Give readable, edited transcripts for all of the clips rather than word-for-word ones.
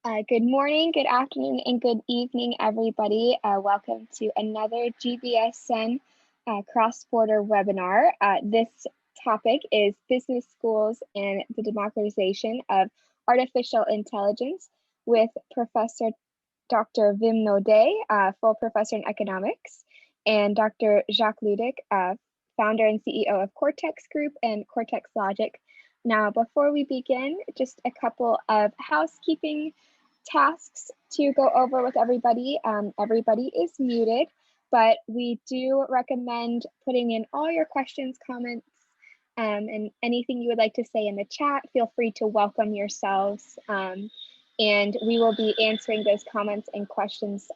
Good morning, good afternoon, and good evening, everybody. Welcome to another GBSN cross-border webinar. This topic is business schools and the democratization of artificial intelligence with Professor Dr. Wim Naude, full professor in economics, and Dr. Jacques Ludik, founder and CEO of Cortex Group and Cortex Logic. Now, before we begin, just a couple of housekeeping tasks to go over with everybody. Everybody is muted, but we do recommend putting in all your questions, comments, and anything you would like to say in the chat. Feel free to welcome yourselves, and we will be answering those comments and questions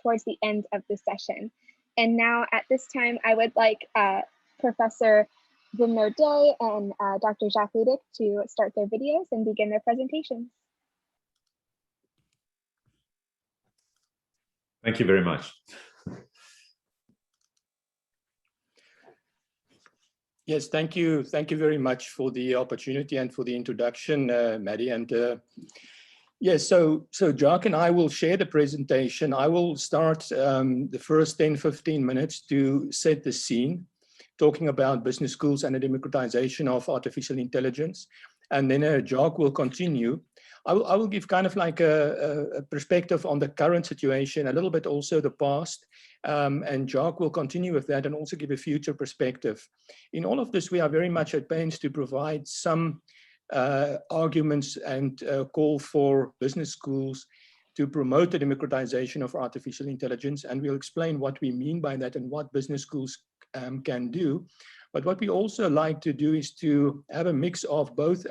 towards the end of the session. And now at this time, I would like Professor Wim Naude and Dr. Jacques Ludik to start their videos and begin their presentations. Thank you very much. Yes, thank you. Thank you very much for the opportunity and for the introduction, Maddie. And yes, so Jacques and I will share the presentation. I will start the first 10-15 minutes to set the scene, talking about business schools and the democratization of artificial intelligence. And then Jacques will continue. I will give kind of like a perspective on the current situation, a little bit also the past, and Jacques will continue with that and also give a future perspective. In all of this, we are very much at pains to provide some arguments and call for business schools to promote the democratization of artificial intelligence, and we'll explain what we mean by that and what business schools can do. But what we also like to do is to have a mix of both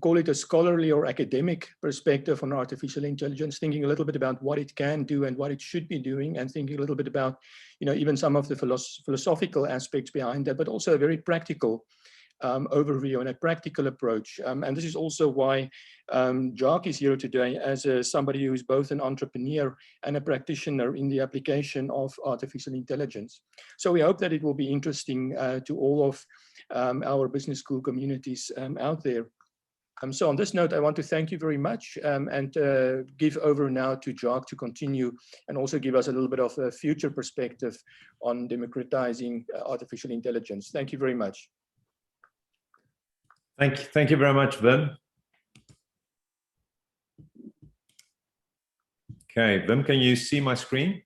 call it a scholarly or academic perspective on artificial intelligence, thinking a little bit about what it can do and what it should be doing, and thinking a little bit about, even some of the philosophical aspects behind that, but also a very practical overview and a practical approach. And this is also why Jacques is here today as somebody who is both an entrepreneur and a practitioner in the application of artificial intelligence. So we hope that it will be interesting to all of our business school communities out there. So on this note, I want to thank you very much and give over now to Jacques to continue and also give us a little bit of a future perspective on democratizing artificial intelligence. Thank you very much. Thank you very much, Wim. Okay, Wim, can you see my screen?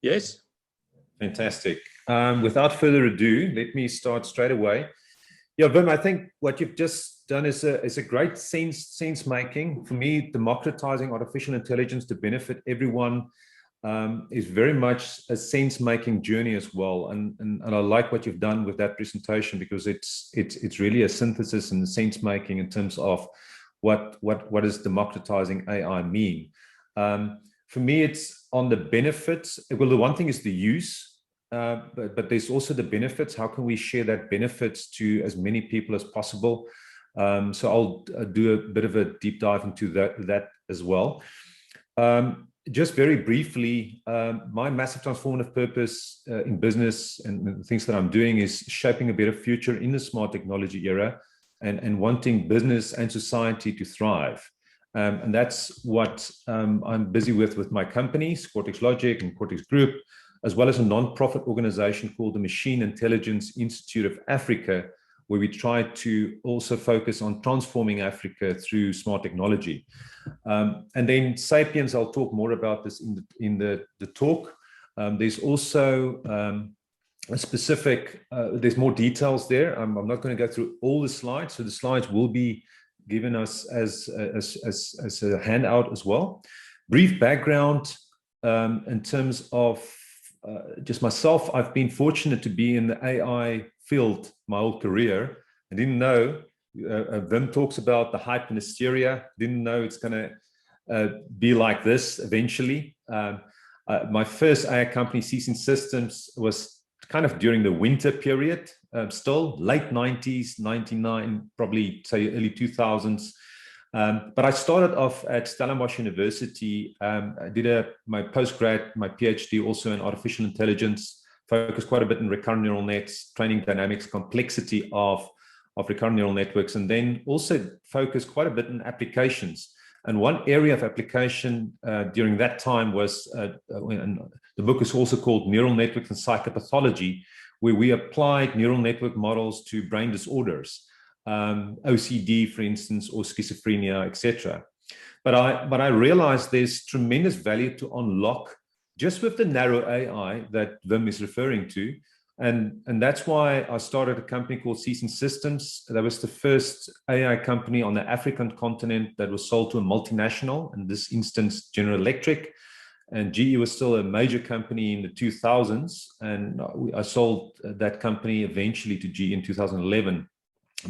Yes. Fantastic. Without further ado, let me start straight away. Yeah, Wim, I think what you've just done is a great sense making. For me, democratizing artificial intelligence to benefit everyone is very much a sense making journey as well. And I like what you've done with that presentation, because it's really a synthesis and sense making in terms of what does democratizing AI mean. For me, it's on the benefits. Well, the one thing is the use. But there's also the benefits. How can we share that benefits to as many people as possible? So I'll do a bit of a deep dive into that as well. Just very briefly, my massive transformative purpose in business and the things that I'm doing is shaping a better future in the smart technology era and wanting business and society to thrive. And that's what I'm busy with my companies, Cortex Logic and Cortex Group, as well as a non-profit organization called the Machine Intelligence Institute of Africa, where we try to also focus on transforming Africa through smart technology. And then Sapiens, I'll talk more about this in the talk. There's also a specific, there's more details there. I'm not going to go through all the slides, so the slides will be given us as a handout as well. Brief background in terms of just myself. I've been fortunate to be in the AI field my whole career. I didn't know, Wim talks about the hype and hysteria, didn't know it's going to be like this eventually. My first AI company, Ceasing Systems, was kind of during the winter period, still late 90s, 99, probably say early 2000s. But I started off at Stellenbosch University. I did my postgrad, my PhD also in artificial intelligence, focused quite a bit in recurrent neural nets, training dynamics, complexity of recurrent neural networks, and then also focused quite a bit in applications. And one area of application during that time was, and the book is also called Neural Networks and Psychopathology, where we applied neural network models to brain disorders, OCD, for instance, or schizophrenia, etc. But I realized there's tremendous value to unlock just with the narrow AI that Wim is referring to. And that's why I started a company called Seasons Systems. That was the first AI company on the African continent that was sold to a multinational, in this instance, General Electric. And GE was still a major company in the 2000s. And I sold that company eventually to GE in 2011.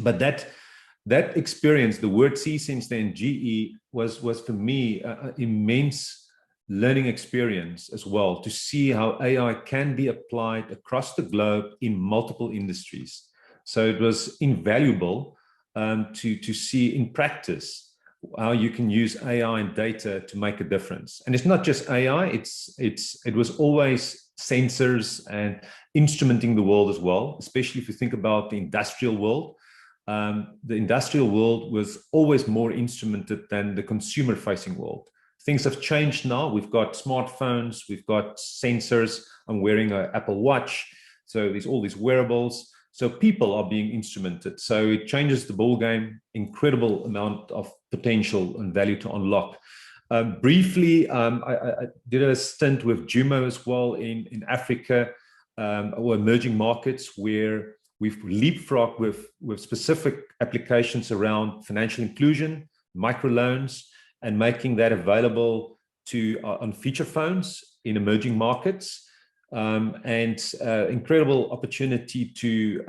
But that experience, the word Seasons then GE, was for me an immense learning experience as well, to see how AI can be applied across the globe in multiple industries. So it was invaluable to see in practice how you can use AI and data to make a difference. And it's not just AI, it was always sensors and instrumenting the world as well, especially if you think about the industrial world. The industrial world was always more instrumented than the consumer-facing world. Things have changed now. We've got smartphones, we've got sensors. I'm wearing an Apple Watch. So there's all these wearables. So people are being instrumented. So it changes the ball game, incredible amount of potential and value to unlock. Briefly, I did a stint with Jumo as well in Africa, or emerging markets, where we've leapfrogged with specific applications around financial inclusion, microloans, and making that available to on feature phones in emerging markets, and incredible opportunity to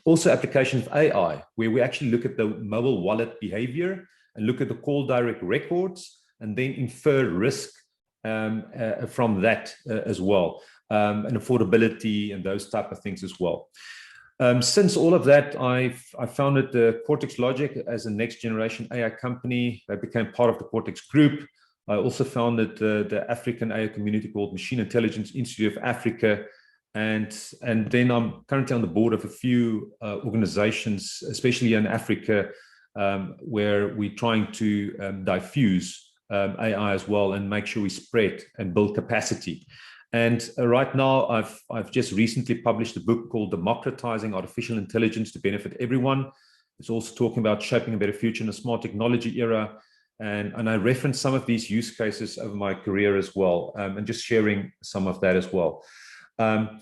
also application of AI, where we actually look at the mobile wallet behavior and look at the call direct records and then infer risk from that as well, and affordability and those type of things as well. Since all of that, I founded the Cortex Logic as a next generation AI company. I became part of the Cortex Group. I also founded the African AI community called Machine Intelligence Institute of Africa. And then I'm currently on the board of a few organizations, especially in Africa, where we're trying to diffuse AI as well and make sure we spread and build capacity. And right now, I've just recently published a book called Democratizing Artificial Intelligence to Benefit Everyone. It's also talking about shaping a better future in a smart technology era. And I reference some of these use cases over my career as well, and just sharing some of that as well. Without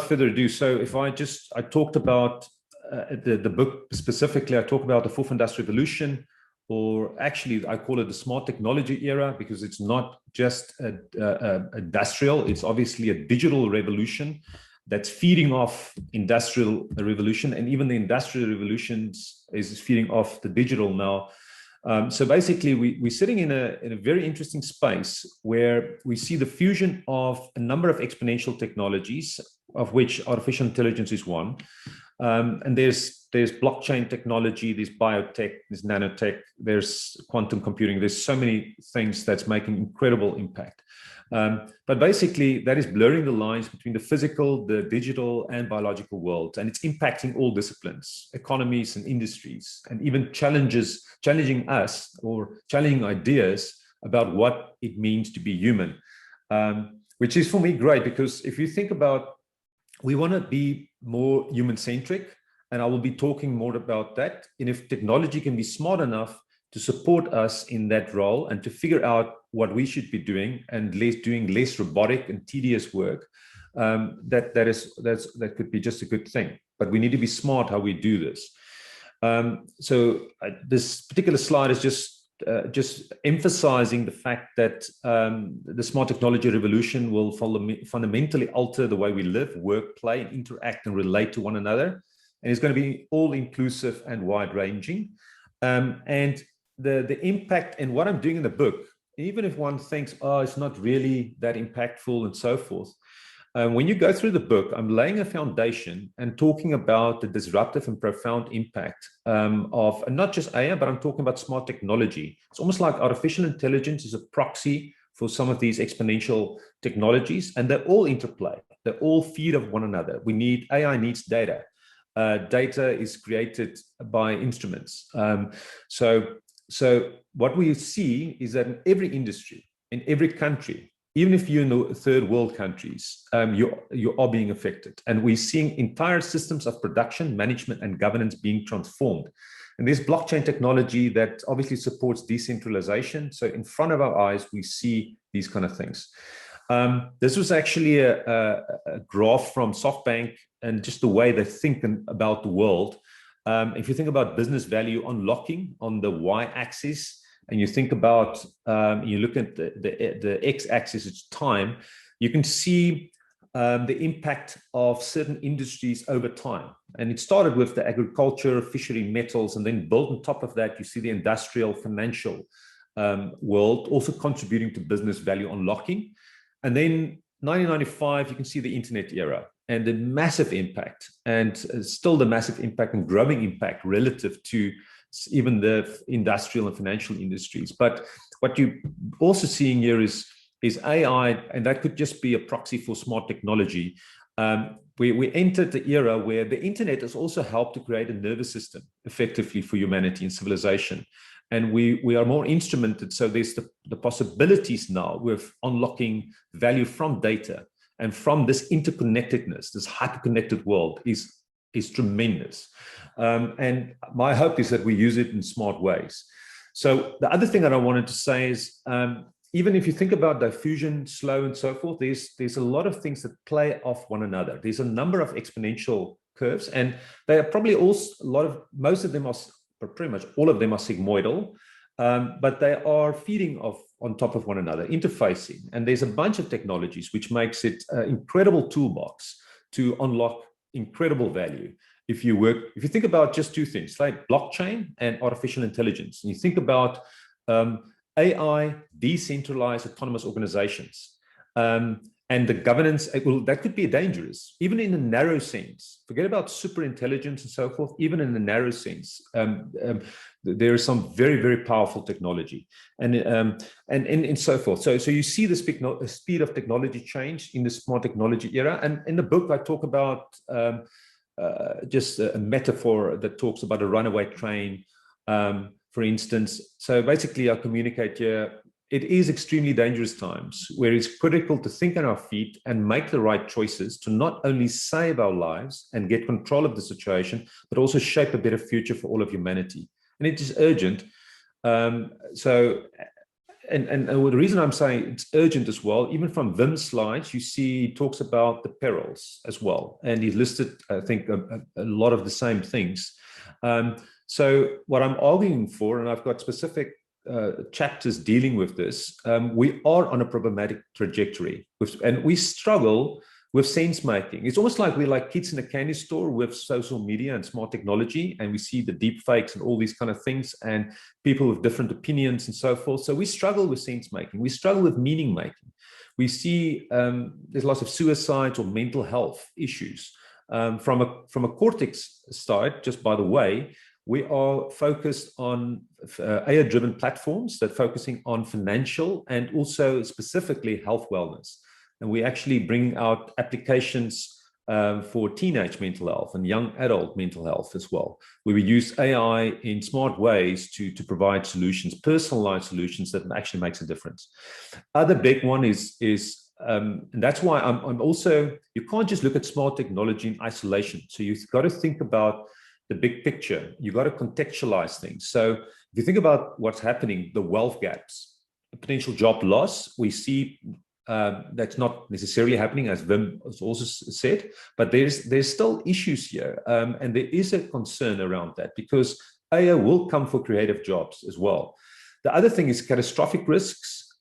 further ado, so if I talked about the book specifically, I talk about the fourth industrial revolution, or actually I call it the smart technology era, because it's not just industrial, it's obviously a digital revolution that's feeding off industrial revolution, and even the industrial revolutions is feeding off the digital now. So basically we're sitting in a very interesting space where we see the fusion of a number of exponential technologies, of which artificial intelligence is one. And there's blockchain technology, there's biotech, there's nanotech, there's quantum computing. There's so many things that's making incredible impact. But basically, that is blurring the lines between the physical, the digital, and biological worlds. And it's impacting all disciplines, economies, and industries, and even challenging us or challenging ideas about what it means to be human, which is for me great, because if you think about, we want to be more human-centric, and I will be talking more about that. And if technology can be smart enough to support us in that role and to figure out what we should be doing and doing less robotic and tedious work, that could be just a good thing. But we need to be smart how we do this. This particular slide is just emphasizing the fact that the smart technology revolution will fundamentally alter the way we live, work, play, and interact and relate to one another. And it's going to be all-inclusive and wide-ranging. And the impact and what I'm doing in the book, even if one thinks, oh, it's not really that impactful and so forth, when you go through the book, I'm laying a foundation and talking about the disruptive and profound impact of not just AI, but I'm talking about smart technology. It's almost like artificial intelligence is a proxy for some of these exponential technologies, and they're all interplay. They all feed off one another. AI needs data. Data is created by instruments. So So what we see is that in every industry, in every country, even if you're in the third world countries, you are being affected. And we're seeing entire systems of production, management, and governance being transformed. And there's blockchain technology that obviously supports decentralization. So in front of our eyes, we see these kind of things. This was actually a graph from SoftBank and just the way they think about the world. If you think about business value unlocking on the y-axis, and you think about, you look at the x-axis, it's time, you can see the impact of certain industries over time. And it started with the agriculture, fishery, metals, and then built on top of that, you see the industrial, financial world also contributing to business value unlocking. And then 1995, you can see the internet era and the massive impact, and still the massive impact and growing impact relative to even the industrial and financial industries. But what you're also seeing here is AI, and that could just be a proxy for smart technology. We entered the era where the internet has also helped to create a nervous system effectively for humanity and civilization. And we are more instrumented. So there's the possibilities now with unlocking value from data and from this interconnectedness, this hyperconnected world is tremendous. And my hope is that we use it in smart ways. So the other thing that I wanted to say is, even if you think about diffusion, slow, and so forth, there's a lot of things that play off one another. There's a number of exponential curves, and they are probably also most of them are, pretty much all of them are sigmoidal, but they are feeding off on top of one another, interfacing. And there's a bunch of technologies which makes it an incredible toolbox to unlock incredible value. If you think about just two things, like blockchain and artificial intelligence, and you think about AI, decentralized autonomous organizations, and the governance, that could be dangerous, even in a narrow sense. Forget about super intelligence and so forth, even in a narrow sense. There is some very, very powerful technology and so forth. So you see the speed of technology change in the smart technology era. And in the book, I talk about just a metaphor that talks about a runaway train, for instance. So basically, I communicate here, it is extremely dangerous times where it's critical to think on our feet and make the right choices to not only save our lives and get control of the situation, but also shape a better future for all of humanity. And it is urgent. And the reason I'm saying it's urgent as well, even from Wim's slides, you see he talks about the perils as well. And he listed, I think, a lot of the same things. So what I'm arguing for, and I've got specific chapters dealing with this, we are on a problematic trajectory, and we struggle with sense making. It's almost like we're like kids in a candy store with social media and smart technology, and we see the deep fakes and all these kind of things, and people with different opinions and so forth. So we struggle with sense making. We struggle with meaning making. We see there's lots of suicides or mental health issues. From a cortex side, just by the way, we are focused on AI-driven platforms that are focusing on financial and also specifically health wellness. And we actually bring out applications for teenage mental health and young adult mental health as well, where we use AI in smart ways to provide solutions, personalized solutions that actually makes a difference. Other big one is and that's why I'm also, you can't just look at smart technology in isolation. So you've got to think about the big picture. You've got to contextualize things. So if you think about what's happening, the wealth gaps, potential job loss, we see that's not necessarily happening, as Wim has also said, but there's still issues here. And there is a concern around that because AI will come for creative jobs as well. The other thing is catastrophic risks,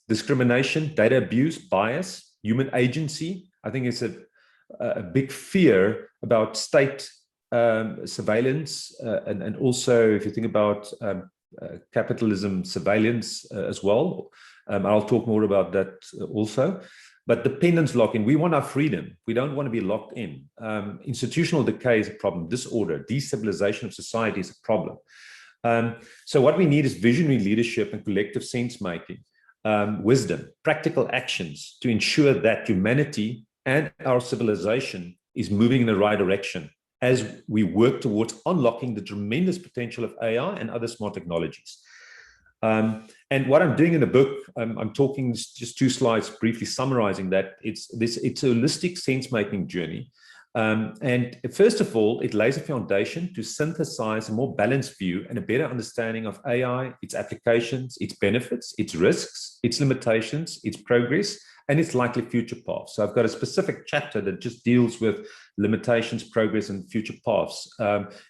discrimination, data abuse, bias, human agency. I think it's a big fear about state surveillance, and also if you think about capitalism surveillance as well. I'll talk more about that also. But dependence lock-in, we want our freedom. We don't want to be locked in. Institutional decay is a problem. Disorder, destabilization of society is a problem. So what we need is visionary leadership and collective sense-making, wisdom, practical actions to ensure that humanity and our civilization is moving in the right direction as we work towards unlocking the tremendous potential of AI and other smart technologies. And what I'm doing in the book, I'm talking just 2 slides briefly summarizing that. It's a holistic sense-making journey. And first of all, it lays a foundation to synthesize a more balanced view and a better understanding of AI, its applications, its benefits, its risks, its limitations, its progress, and its likely future paths. So I've got a specific chapter that just deals with limitations, progress, and future paths,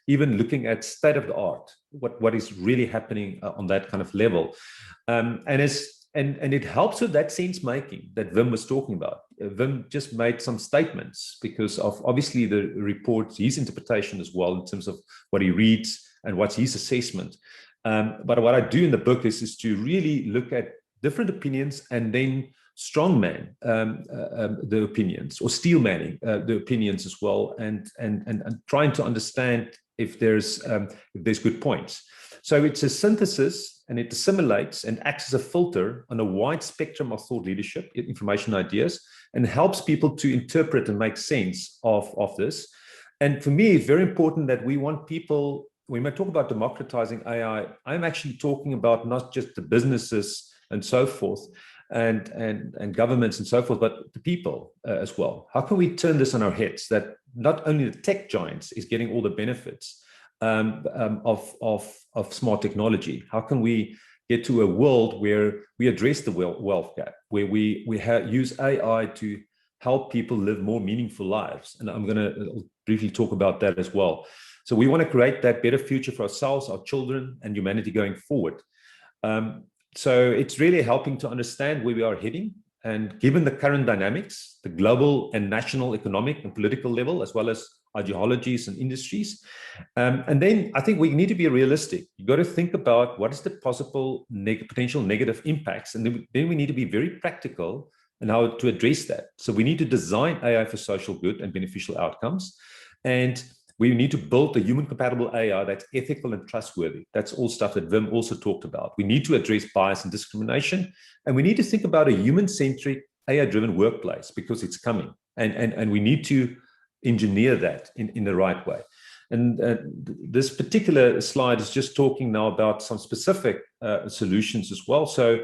even looking at state of the art, what is really happening on that kind of level. And it helps with that sense making that Wim was talking about. Wim just made some statements because of obviously the report, his interpretation as well, in terms of what he reads and what's his assessment. But what I do in the book is to really look at different opinions and then strongman the opinions, or steelmanning the opinions as well, and trying to understand if there's good points. So it's a synthesis, and it assimilates and acts as a filter on a wide spectrum of thought leadership, information, ideas, and helps people to interpret and make sense of this. And for me, it's very important that we want people, when we talk about democratizing AI, I'm actually talking about not just the businesses and so forth, and governments and so forth, but the people as well. How can we turn this on our heads, that not only the tech giants is getting all the benefits of smart technology? How can we get to a world where we address the wealth gap, where we use AI to help people live more meaningful lives? And I'm going to briefly talk about that as well. So we want to create that better future for ourselves, our children, and humanity going forward. So it's really helping to understand where we are heading. And given the current dynamics, the global and national economic and political level, as well as ideologies and industries. And then I think we need to be realistic. You've got to think about what is the possible potential negative impacts. And then we need to be very practical in how to address that. So we need to design AI for social good and beneficial outcomes. And we need to build a human-compatible AI that's ethical and trustworthy. That's all stuff that Wim also talked about. We need to address bias and discrimination, and we need to think about a human-centric, AI-driven workplace, because it's coming, and we need to engineer that in the right way. And this particular slide is just talking now about some specific solutions as well. So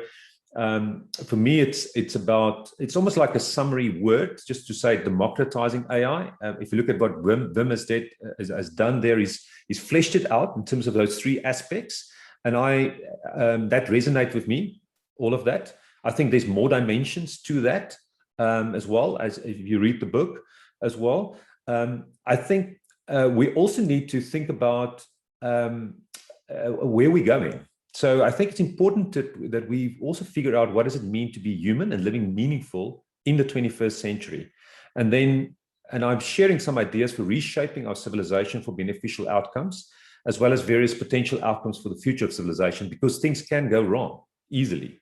for me, it's almost like a summary word, just to say democratizing AI. If you look at what Wim has done there, he's fleshed it out in terms of those 3 aspects. And that resonates with me, all of that. I think there's more dimensions to that as well, as if you read the book as well. I think we also need to think about where we're going. So I think it's important that we also figure out what does it mean to be human and living meaningful in the 21st century. And I'm sharing some ideas for reshaping our civilization for beneficial outcomes, as well as various potential outcomes for the future of civilization, because things can go wrong easily.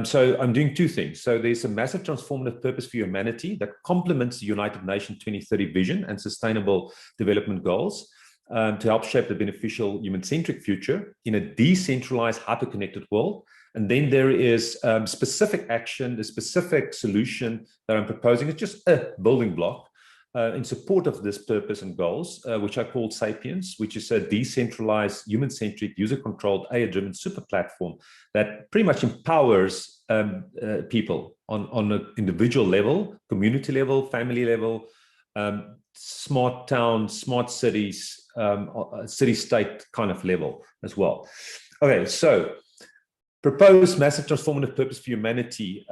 So I'm doing 2 things. So there's a massive transformative purpose for humanity that complements the United Nations 2030 vision and Sustainable Development Goals, to help shape the beneficial human-centric future in a decentralized, hyper-connected world. And then there is specific action, the specific solution that I'm proposing is just a building block in support of this purpose and goals, which I call Sapiens, which is a decentralized, human-centric, user-controlled, AI-driven super platform that pretty much empowers people on an individual level, community level, family level, smart towns, smart cities, city-state kind of level as well. Okay, so proposed massive transformative purpose for humanity,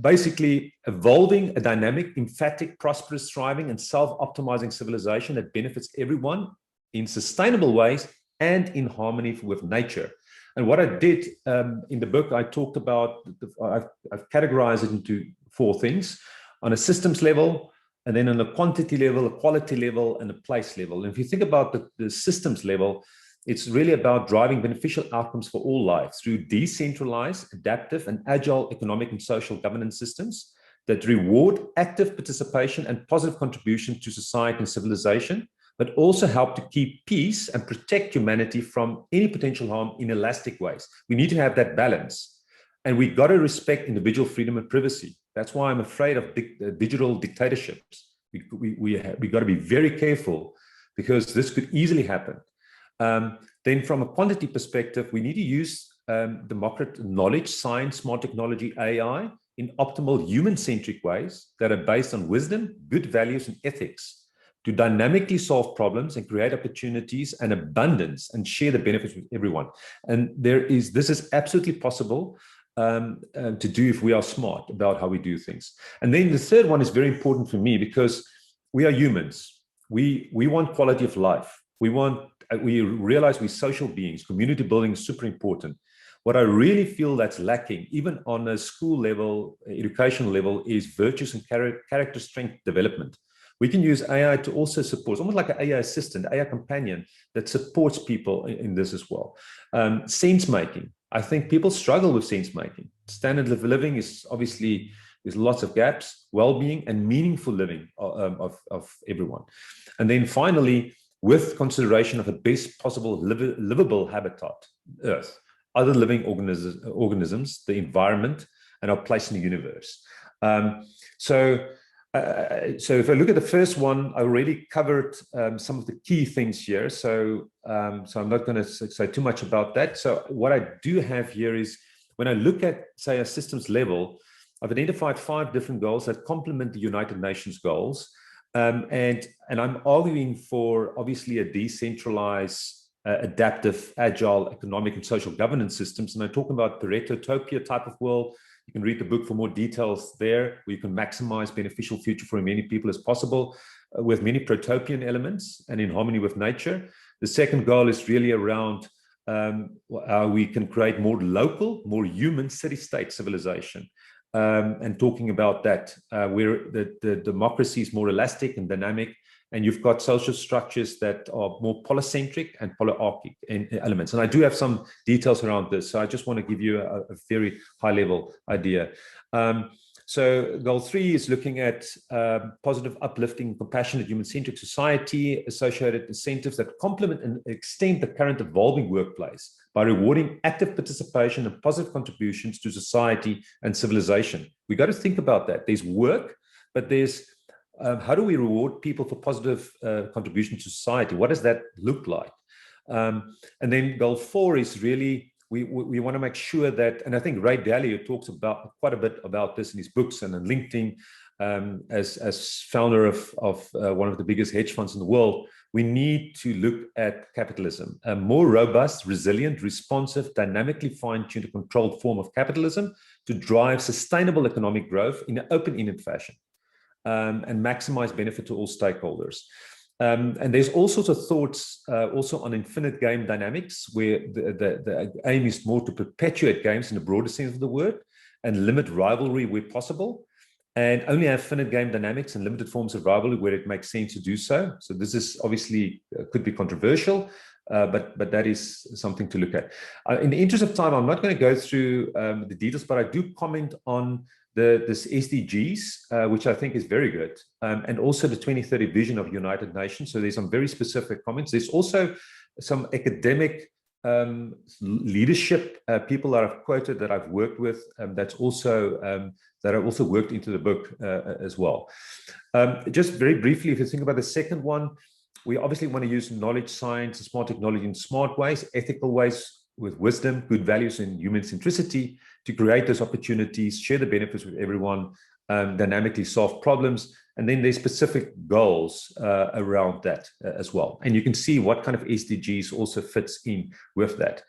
basically evolving a dynamic, emphatic, prosperous, thriving, and self-optimizing civilization that benefits everyone in sustainable ways and in harmony with nature. And what I did in the book, I talked about, I've categorized it into 4 things: on a systems level, and then on a quantity level, a quality level, and a place level. And if you think about the systems level, it's really about driving beneficial outcomes for all lives through decentralized, adaptive, and agile economic and social governance systems that reward active participation and positive contribution to society and civilization, but also help to keep peace and protect humanity from any potential harm in elastic ways. We need to have that balance. And we've got to respect individual freedom and privacy. That's why I'm afraid of digital dictatorships. We got to be very careful because this could easily happen. Then from a quantity perspective, we need to use knowledge, science, smart technology, AI in optimal human-centric ways that are based on wisdom, good values, and ethics to dynamically solve problems and create opportunities and abundance and share the benefits with everyone. And this is absolutely possible to do if we are smart about how we do things. And then the third one is very important for me because we are humans. We want quality of life. We realize we're social beings. Community building is super important. What I really feel that's lacking, even on a school level, educational level, is virtues and character strength development. We can use AI to also support, almost like an AI assistant, AI companion that supports people in this as well. Sense making. I think people struggle with sense making. Standard of living is obviously, there's lots of gaps, well-being and meaningful living of everyone. And then finally, with consideration of the best possible livable habitat, Earth, other living organisms, the environment, and our place in the universe. So if I look at the first one, I already covered some of the key things here. So I'm not going to say too much about that. So what I do have here is, when I look at, say, a systems level, I've identified 5 different goals that complement the United Nations goals. And I'm arguing for, obviously, a decentralized, adaptive, agile economic and social governance systems. And I'm talking about Pareto-topia type of world. You can read the book for more details there, where you can maximize beneficial future for as many people as possible, with many protopian elements and in harmony with nature. The second goal is really around how we can create more local, more human city-state civilization. And talking about that, where the democracy is more elastic and dynamic, and you've got social structures that are more polycentric and polyarchic in elements. And I do have some details around this, so I just want to give you a very high-level idea. So goal 3 is looking at positive, uplifting, compassionate, human-centric society, associated incentives that complement and extend the current evolving workplace by rewarding active participation and positive contributions to society and civilization. We got to think about that. There's work, but there's how do we reward people for positive contribution to society? What does that look like? And then goal 4 is really, we want to make sure that, and I think Ray Dalio talks about quite a bit about this in his books and on LinkedIn, as founder of one of the biggest hedge funds in the world. We need to look at capitalism, a more robust, resilient, responsive, dynamically fine-tuned, controlled form of capitalism to drive sustainable economic growth in an open-ended fashion. And maximize benefit to all stakeholders. And there's all sorts of thoughts also on infinite game dynamics, where the aim is more to perpetuate games in the broader sense of the word and limit rivalry where possible, and only have finite game dynamics and limited forms of rivalry where it makes sense to do so. So this is obviously could be controversial, but that is something to look at. In the interest of time, I'm not going to go through the details, but I do comment on this SDGs, which I think is very good, and also the 2030 vision of United Nations. So there's some very specific comments. There's also some academic leadership people that I've quoted that I've worked with, that I've also worked into the book as well. Just very briefly, if you think about the second one, we obviously want to use knowledge, science, and smart technology in smart ways, ethical ways, with wisdom, good values, and human centricity to create those opportunities, share the benefits with everyone, dynamically solve problems. And then there's specific goals around that as well. And you can see what kind of SDGs also fits in with that.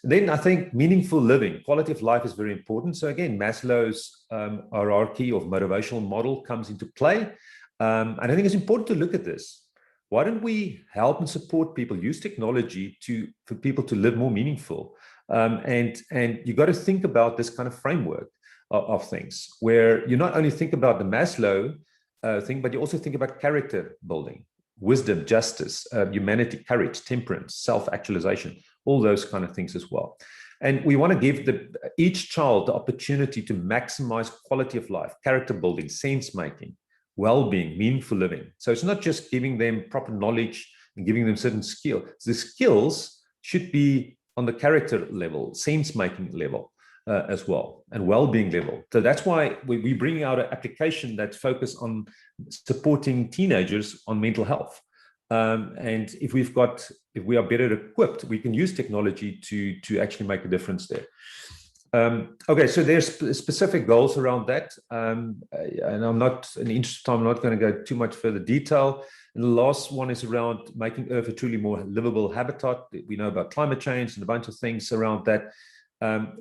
Then I think meaningful living, quality of life is very important. So again, Maslow's hierarchy of motivational model comes into play. And I think it's important to look at this. Why don't we help and support people, use technology for people to live more meaningful? And you got to think about this kind of framework of things, where you not only think about the Maslow thing, but you also think about character building, wisdom, justice, humanity, courage, temperance, self-actualization, all those kind of things as well. And we want to give each child the opportunity to maximize quality of life, character building, sense making, well-being, meaningful living. So it's not just giving them proper knowledge and giving them certain skills. The skills should be on the character level, sense-making level as well, and well-being level. So that's why we bring out an application that's focused on supporting teenagers on mental health. And if we are better equipped, we can use technology to actually make a difference there. Okay, so there's specific goals around that. And I'm not, in the interest of time, I'm not going to go too much further detail. And the last one is around making Earth a truly more livable habitat. We know about climate change and a bunch of things around that.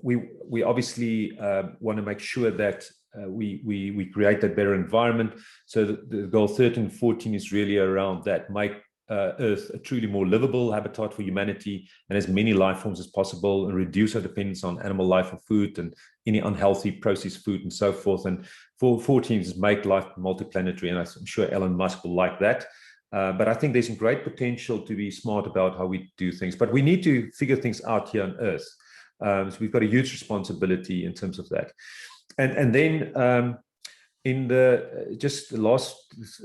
We obviously want to make sure that we create that better environment. So the goal 13 and 14 is really around that, make Earth a truly more livable habitat for humanity and as many life forms as possible, and reduce our dependence on animal life for food and any unhealthy processed food and so forth. And for 14 is make life multiplanetary, and I'm sure Elon Musk will like that. But I think there's some great potential to be smart about how we do things, but we need to figure things out here on Earth. So we've got a huge responsibility in terms of that. And then in just the last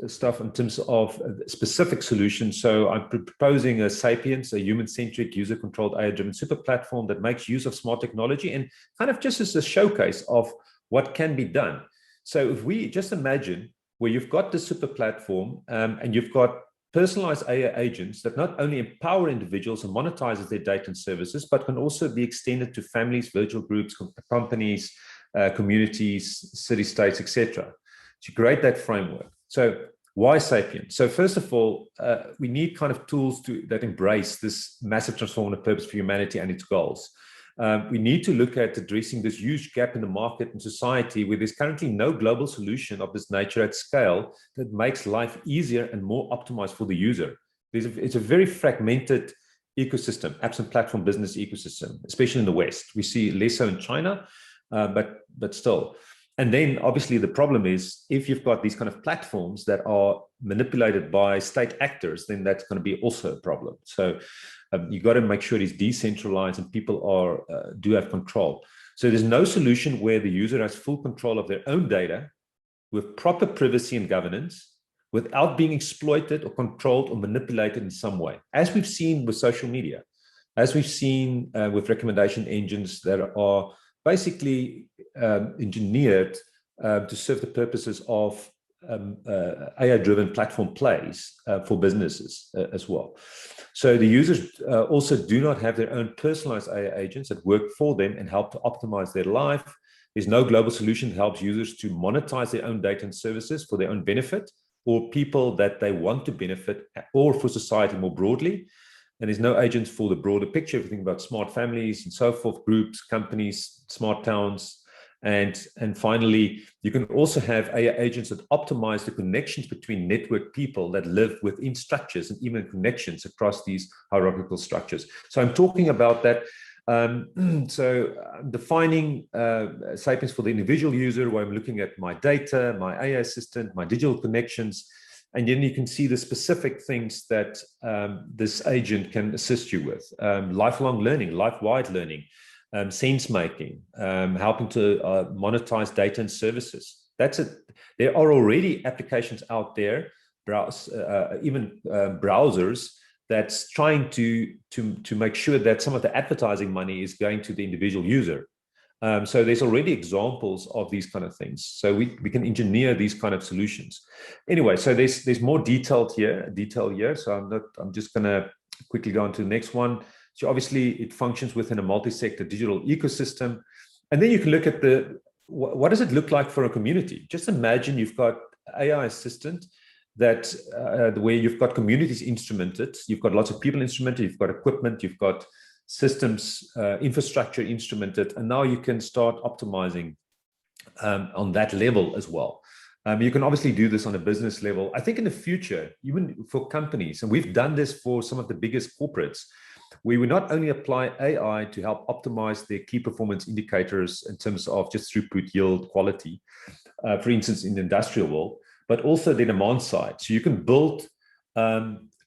stuff in terms of specific solutions. So I'm proposing a Sapiens, a human-centric, user-controlled, AI-driven super platform that makes use of smart technology and kind of just as a showcase of what can be done. So if we just imagine where you've got the super platform and you've got personalized AI agents that not only empower individuals and monetizes their data and services, but can also be extended to families, virtual groups, companies, communities, city-states, etc. To create that framework. So why Sapiens? So first of all, we need kind of tools that embrace this massive transformative purpose for humanity and its goals. We need to look at addressing this huge gap in the market and society where there's currently no global solution of this nature at scale that makes life easier and more optimized for the user. It's a very fragmented ecosystem, apps and platform business ecosystem, especially in the West. We see less so in China, but still. And then obviously the problem is if you've got these kind of platforms that are manipulated by state actors, then that's going to be also a problem. So you got to make sure it's decentralized and people do have control. So there's no solution where the user has full control of their own data with proper privacy and governance without being exploited or controlled or manipulated in some way, as we've seen with social media, as we've seen with recommendation engines that are basically engineered to serve the purposes of AI-driven platform plays for businesses as well. So the users also do not have their own personalized AI agents that work for them and help to optimize their life. There's no global solution that helps users to monetize their own data and services for their own benefit or people that they want to benefit or for society more broadly. And there's no agents for the broader picture, everything about smart families and so forth, groups, companies, smart towns. And finally, you can also have AI agents that optimize the connections between network people that live within structures and even connections across these hierarchical structures. So I'm talking about that. So I'm defining Sapiens for the individual user, where I'm looking at my data, my AI assistant, my digital connections. And then you can see the specific things that this agent can assist you with. Lifelong learning, life-wide learning, sense making, helping to monetize data and services. That's it. There are already applications out there, even browsers, that's trying to make sure that some of the advertising money is going to the individual user. So there's already examples of these kind of things. So we can engineer these kind of solutions. Anyway, so there's more detail here. So I'm just going to quickly go on to the next one. So obviously it functions within a multi-sector digital ecosystem. And then you can look at what does it look like for a community? Just imagine you've got AI assistant that where you've got communities instrumented, you've got lots of people instrumented, you've got equipment, you've got systems, infrastructure instrumented, and now you can start optimizing on that level as well. You can obviously do this on a business level. I think in the future, even for companies, and we've done this for some of the biggest corporates, we would not only apply AI to help optimize their key performance indicators in terms of just throughput, yield, quality, for instance, in the industrial world, but also the demand side. So you can build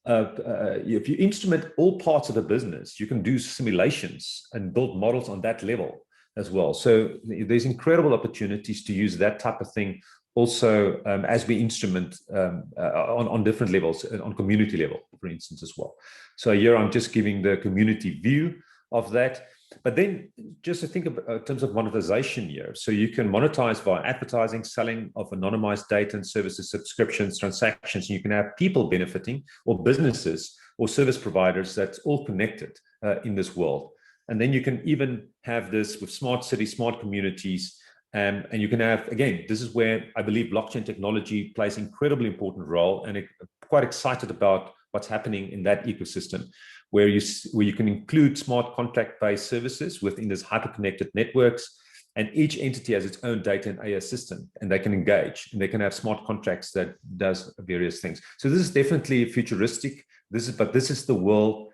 if you instrument all parts of the business, you can do simulations and build models on that level as well. So there's incredible opportunities to use that type of thing also as we instrument on different levels, on community level, for instance, as well. So here I'm just giving the community view of that. But then just to think about in terms of monetization here, so you can monetize via advertising, selling of anonymized data and services, subscriptions, transactions. You can have people benefiting, or businesses or service providers that's all connected in this world. And then you can even have this with smart cities, smart communities, and you can have, again, this is where I believe blockchain technology plays an incredibly important role, and I'm quite excited about what's happening in that ecosystem, where you can include smart contract-based services within this hyper-connected networks, and each entity has its own data and AI system, and they can engage, and they can have smart contracts that does various things. So this is definitely futuristic. But this is the world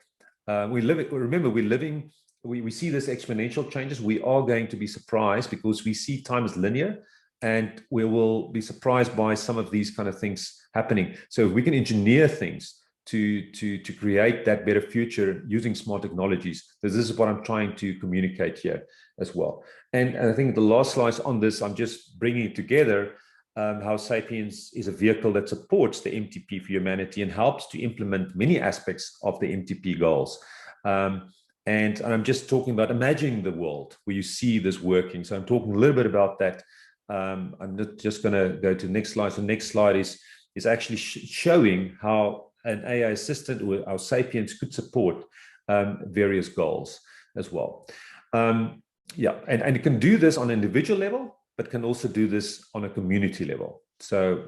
we live in. Remember, we see this exponential changes. We are going to be surprised because we see time as linear, and we will be surprised by some of these kind of things happening. So if we can engineer things to create that better future using smart technologies, this is what I'm trying to communicate here as well. And I think the last slide on this, I'm just bringing it together, how Sapiens is a vehicle that supports the MTP for humanity and helps to implement many aspects of the MTP goals. And I'm just talking about imagining the world where you see this working. So I'm talking a little bit about that. I'm just going to go to the next slide. So the next slide is actually showing how an AI assistant or our Sapiens could support various goals as well. Yeah, and it can do this on an individual level, but can also do this on a community level. So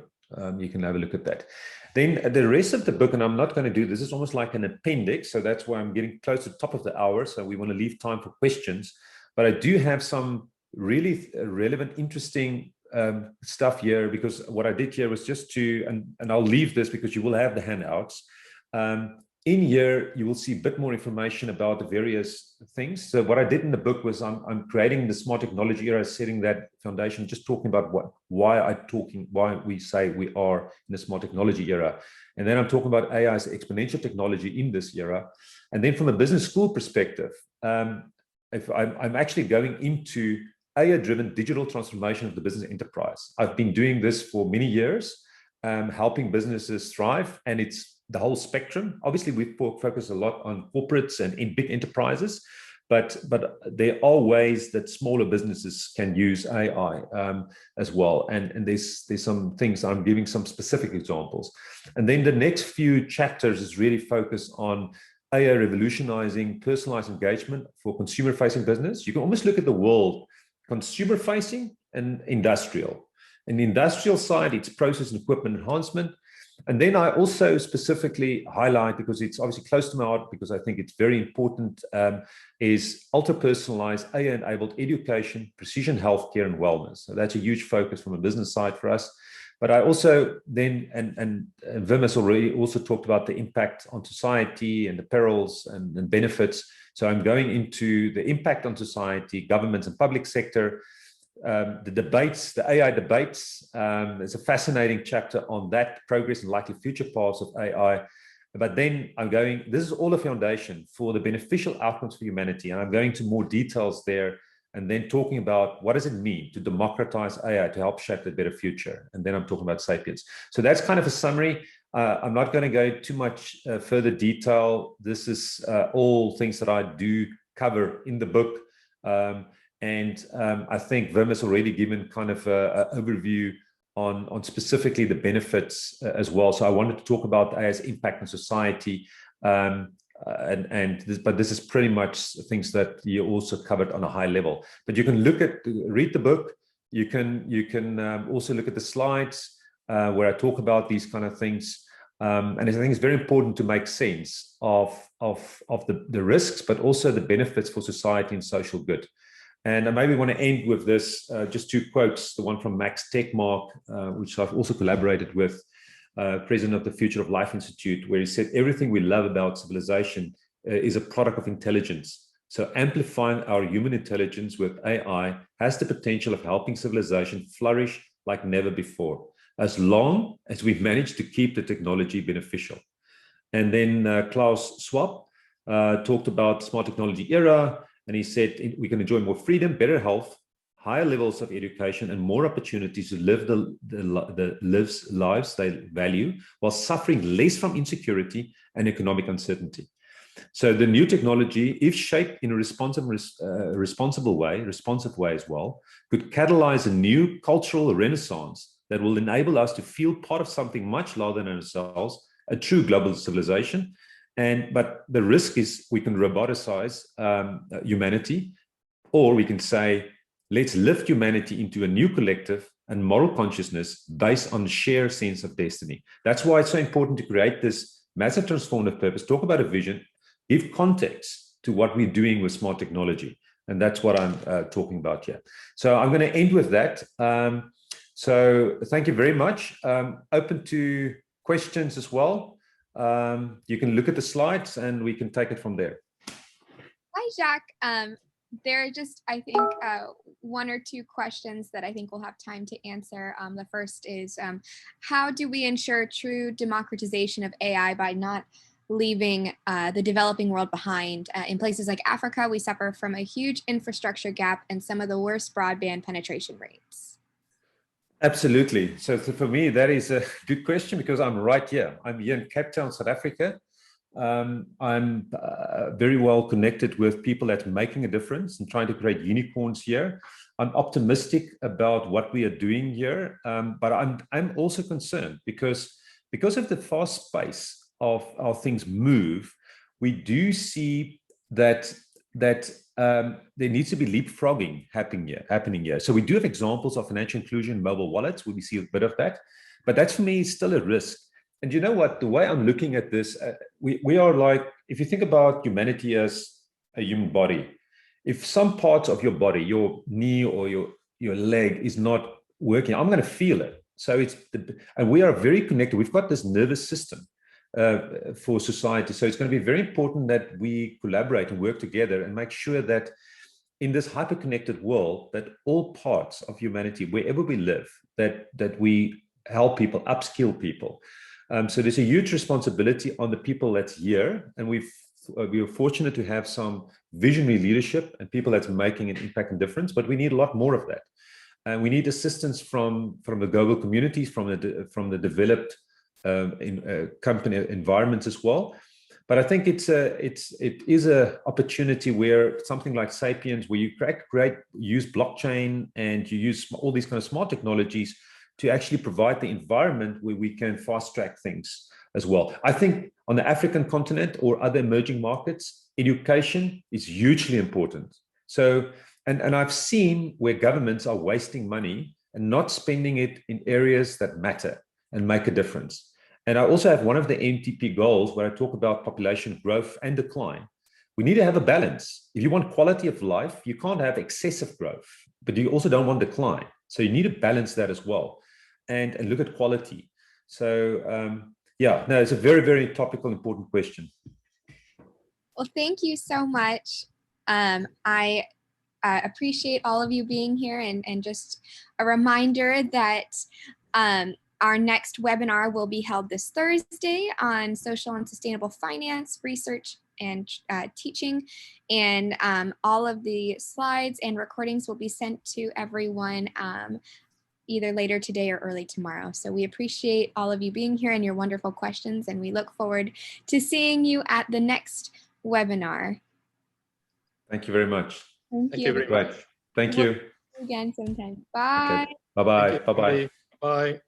you can have a look at that. Then the rest of the book, and I'm not going to do this, is almost like an appendix. So that's why I'm getting close to the top of the hour. So we want to leave time for questions. But I do have some really relevant, interesting stuff here, because what I did here was just to, and I'll leave this because you will have the handouts. In here, you will see a bit more information about the various things. So what I did in the book was I'm creating the smart technology era, setting that foundation, just talking about why we say we are in the smart technology era. And then I'm talking about AI as exponential technology in this era. And then from a business school perspective, if I'm actually going into AI-driven digital transformation of the business enterprise. I've been doing this for many years, helping businesses thrive, and it's the whole spectrum. Obviously, we focus a lot on corporates and in big enterprises, but there are ways that smaller businesses can use AI as well. And there's some things, I'm giving some specific examples. And then the next few chapters is really focused on AI revolutionizing personalized engagement for consumer-facing business. You can almost look at the world consumer-facing and industrial. In the industrial side, it's process and equipment enhancement. And then I also specifically highlight, because it's obviously close to my heart, because I think it's very important, is ultra-personalized, AI-enabled education, precision healthcare, and wellness. So that's a huge focus from a business side for us. But I also then, and Wim has already also talked about the impact on society and the perils and benefits. So I'm going into the impact on society, governments and public sector, the debates, the AI debates. There's a fascinating chapter on that, progress and likely future paths of AI. But then this is all a foundation for the beneficial outcomes for humanity. And I'm going to more details there, and then talking about what does it mean to democratize AI to help shape a better future. And then I'm talking about Sapiens. So that's kind of a summary. I'm not going to go too much further detail. This is all things that I do cover in the book. And I think Wim has already given kind of an overview on specifically the benefits as well. So I wanted to talk about AI's impact on society. But this is pretty much things that you also covered on a high level. But you can read the book. You can also look at the slides where I talk about these kind of things. And I think it's very important to make sense of the risks, but also the benefits for society and social good. And I maybe want to end with this, just two quotes, the one from Max Tegmark, which I've also collaborated with, president of the Future of Life Institute, where he said, everything we love about civilization is a product of intelligence. So amplifying our human intelligence with AI has the potential of helping civilization flourish like never before, as long as we manage to keep the technology beneficial. And then Klaus Schwab talked about smart technology era, and he said we can enjoy more freedom, better health, higher levels of education, and more opportunities to live the lives they value, while suffering less from insecurity and economic uncertainty. So the new technology, if shaped in a responsive way as well, could catalyze a new cultural renaissance that will enable us to feel part of something much larger than ourselves, a true global civilization. But the risk is we can roboticize humanity, or we can say, let's lift humanity into a new collective and moral consciousness based on shared sense of destiny. That's why it's so important to create this massive transformative purpose, talk about a vision, give context to what we're doing with smart technology. And that's what I'm talking about here. So I'm going to end with that. So thank you very much. Open to questions as well. You can look at the slides and we can take it from there. Hi, Jacques. There are just, I think, one or two questions that I think we'll have time to answer. The first is, how do we ensure true democratization of AI by not leaving the developing world behind? In places like Africa, we suffer from a huge infrastructure gap and some of the worst broadband penetration rates. Absolutely. So for me, that is a good question because I'm right here. I'm here in Cape Town, South Africa. I'm very well connected with people that are making a difference and trying to create unicorns here. I'm optimistic about what we are doing here, but I'm also concerned because of the fast pace of how things move. We do see that there needs to be leapfrogging happening here. So we do have examples of financial inclusion, mobile wallets, where we see a bit of that, but that's for me still a risk. And you know what, the way I'm looking at this, we are like, if you think about humanity as a human body, if some parts of your body, your knee or your leg is not working, I'm going to feel it. So and we are very connected. We've got this nervous system for society. So it's going to be very important that we collaborate and work together and make sure that in this hyper-connected world, that all parts of humanity, wherever we live, that we help people, upskill people. So there's a huge responsibility on the people that's here, and we are fortunate to have some visionary leadership and people that's making an impact and difference, but we need a lot more of that. And we need assistance from the global communities, from the developed company environments as well. But I think it is a opportunity where something like Sapiens, where you use blockchain and you use all these kind of smart technologies to actually provide the environment where we can fast track things as well. I think on the African continent or other emerging markets, education is hugely important. So, and I've seen where governments are wasting money and not spending it in areas that matter and make a difference. And I also have one of the NTP goals where I talk about population growth and decline. We need to have a balance. If you want quality of life, you can't have excessive growth, but you also don't want decline. So you need to balance that as well and look at quality. So yeah, no, it's a very, very topical, important question. Well, thank you so much. I appreciate all of you being here, and just a reminder that our next webinar will be held this Thursday on social and sustainable finance, research and teaching, and all of the slides and recordings will be sent to everyone either later today or early tomorrow. So we appreciate all of you being here and your wonderful questions, and we look forward to seeing you at the next webinar. Thank you very much. Thank you very much. Thank you. Again sometime. Bye. Okay. Bye-bye. Bye-bye. Bye.